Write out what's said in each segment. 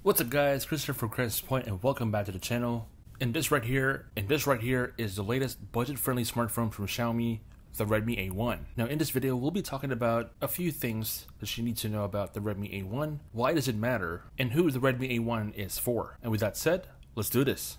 What's up guys, Christopher from Chris Point, and welcome back to the channel. And this right here is the latest budget-friendly smartphone from Xiaomi, the Redmi A1. Now in this video, we'll be talking about a few things that you need to know about the Redmi A1, why does it matter, and who the Redmi A1 is for. And with that said, let's do this.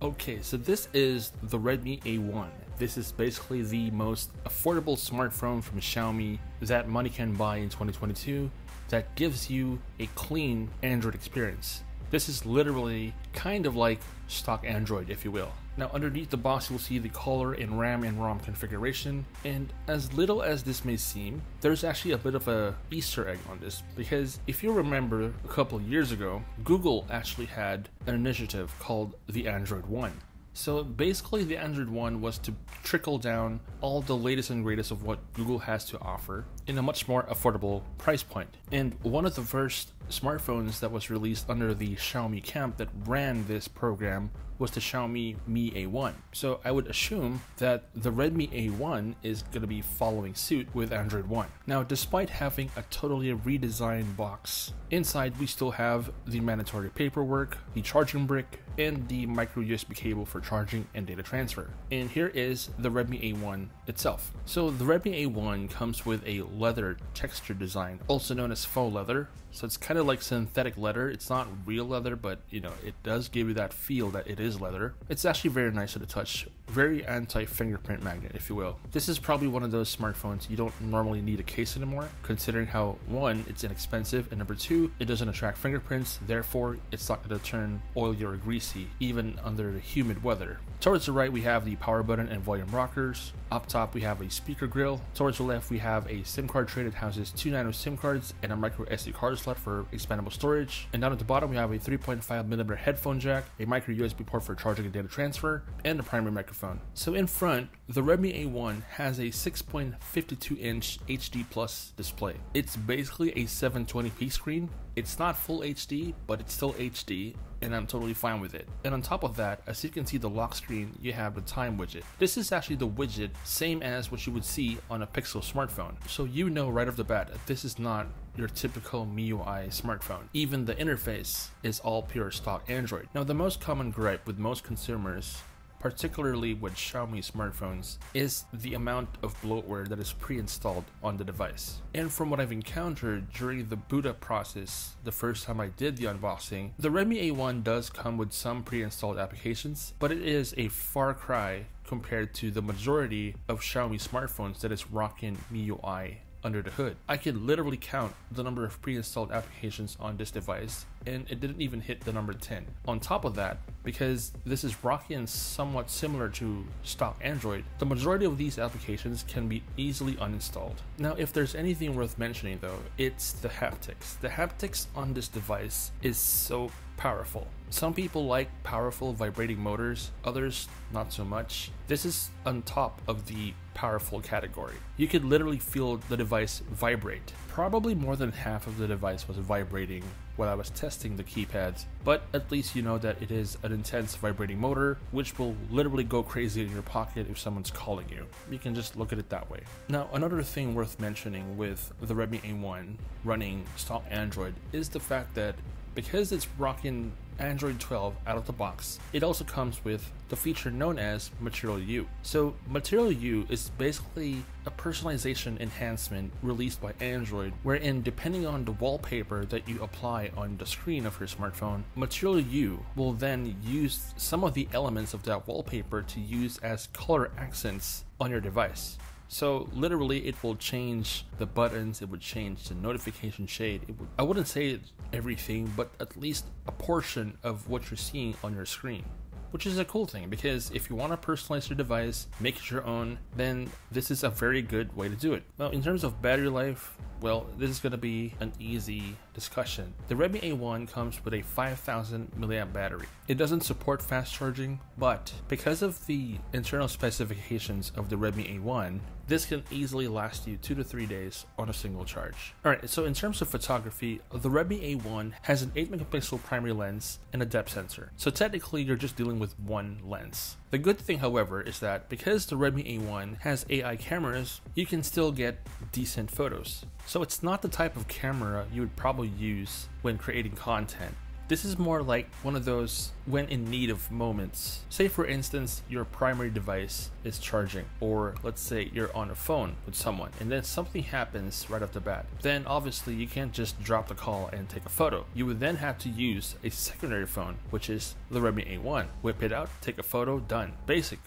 Okay, so this is the Redmi A1. This is basically the most affordable smartphone from Xiaomi that money can buy in 2022 that gives you a clean Android experience. This is literally kind of like stock Android, if you will. Now underneath the box you'll see the color and RAM and ROM configuration, and as little as this may seem, there's actually a bit of a Easter egg on this, because if you remember a couple of years ago, Google actually had an initiative called the Android One. So basically the Android One was to trickle down all the latest and greatest of what Google has to offer in a much more affordable price point. And one of the first smartphones that was released under the Xiaomi camp that ran this program was the Xiaomi Mi A1. So I would assume that the Redmi A1 is going to be following suit with Android One. Now despite having a totally redesigned box, inside we still have the mandatory paperwork, the charging brick, and the micro USB cable for charging and data transfer. And here is the Redmi A1 itself. So the Redmi A1 comes with a leather texture design, also known as faux leather. So it's kind of like synthetic leather. It's not real leather, but you know, it does give you that feel that it is leather. It's actually very nice to the touch. Very anti-fingerprint magnet, if you will. This is probably one of those smartphones you don't normally need a case anymore, considering how, one, it's inexpensive, and number two, it doesn't attract fingerprints, therefore it's not going to turn oily or greasy, even under the humid weather. Towards the right we have the power button and volume rockers. Up top we have a speaker grill. Towards the left we have a SIM card tray that houses 2 nano SIM cards and a micro SD card slot for expandable storage. And down at the bottom we have a 3.5mm headphone jack, a micro USB port for charging and data transfer, and a primary microphone. So in front, the Redmi A1 has a 6.52-inch HD Plus display. It's basically a 720p screen. It's not full HD, but it's still HD, and I'm totally fine with it. And on top of that, as you can see the lock screen, you have the time widget. This is actually the widget same as what you would see on a Pixel smartphone. So you know right off the bat that this is not your typical MIUI smartphone. Even the interface is all pure stock Android. Now the most common gripe with most consumers, particularly with Xiaomi smartphones, is the amount of bloatware that is pre-installed on the device. And from what I've encountered during the boot up process the first time I did the unboxing, the Redmi A1 does come with some pre-installed applications, but it is a far cry compared to the majority of Xiaomi smartphones that is rocking MIUI under the hood. I could literally count the number of pre-installed applications on this device, and it didn't even hit the number 10. On top of that, because this is rocking somewhat similar to stock Android, the majority of these applications can be easily uninstalled. Now if there's anything worth mentioning though, it's the haptics. The haptics on this device is so powerful. Some people like powerful vibrating motors, others not so much. This is on top of the powerful category. You could literally feel the device vibrate. Probably more than half of the device was vibrating while I was testing the keypads, but at least you know that it is an intense vibrating motor which will literally go crazy in your pocket if someone's calling you. You can just look at it that way. Now another thing worth mentioning with the Redmi A1 running stock Android is the fact that because it's rocking Android 12 out of the box, it also comes with the feature known as Material U. So Material U is basically a personalization enhancement released by Android, wherein depending on the wallpaper that you apply on the screen of your smartphone, Material U will then use some of the elements of that wallpaper to use as color accents on your device. So literally it will change the buttons, it would change the notification shade. I wouldn't say everything, but at least a portion of what you're seeing on your screen. Which is a cool thing, because if you want to personalize your device, make it your own, then this is a very good way to do it. Now in terms of battery life, well, this is going to be an easy discussion. The Redmi A1 comes with a 5000 mAh battery. It doesn't support fast charging, but because of the internal specifications of the Redmi A1, this can easily last you 2 to 3 days on a single charge. Alright, so in terms of photography, the Redmi A1 has an 8 megapixel primary lens and a depth sensor. So technically you're just dealing with one lens. The good thing, however, is that because the Redmi A1 has AI cameras, you can still get decent photos. So it's not the type of camera you would probably use when creating content. This is more like one of those when in need of moments. Say for instance, your primary device is charging, or let's say you're on a phone with someone and then something happens right off the bat. Then obviously you can't just drop the call and take a photo. You would then have to use a secondary phone, which is the Redmi A1. Whip it out, take a photo, done. Basic.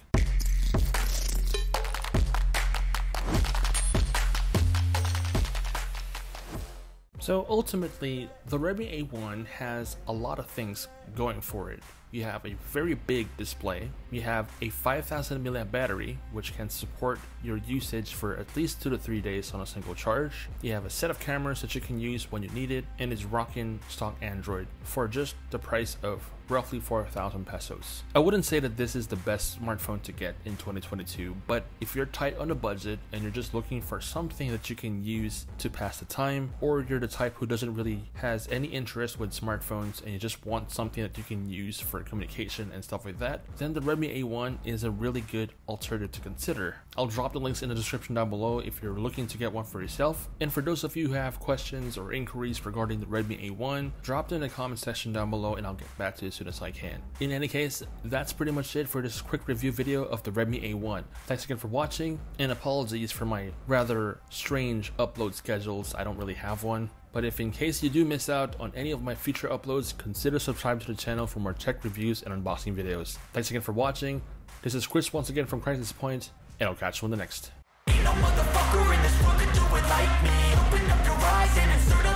So ultimately, the Redmi A1 has a lot of things going for it. You have a very big display, you have a 5000 mAh battery, which can support your usage for at least 2 to 3 days on a single charge. You have a set of cameras that you can use when you need it, and it's rocking stock Android for just the price of roughly 4,000 pesos. I wouldn't say that this is the best smartphone to get in 2022, but if you're tight on a budget and you're just looking for something that you can use to pass the time, or you're the type who doesn't really has any interest with smartphones and you just want something that you can use for communication and stuff like that, then the Redmi A1 is a really good alternative to consider. I'll drop the links in the description down below if you're looking to get one for yourself. And for those of you who have questions or inquiries regarding the Redmi A1, drop them in the comment section down below and I'll get back to you as soon as I can. In any case, that's pretty much it for this quick review video of the Redmi A1. Thanks again for watching, and apologies for my rather strange upload schedules. I don't really have one. But if in case you do miss out on any of my future uploads, consider subscribing to the channel for more tech reviews and unboxing videos. Thanks again for watching. This is Chris once again from Crisis Point, and I'll catch you on the next. Ain't no motherfucker in this world that do it like me. Open up your eyes and insert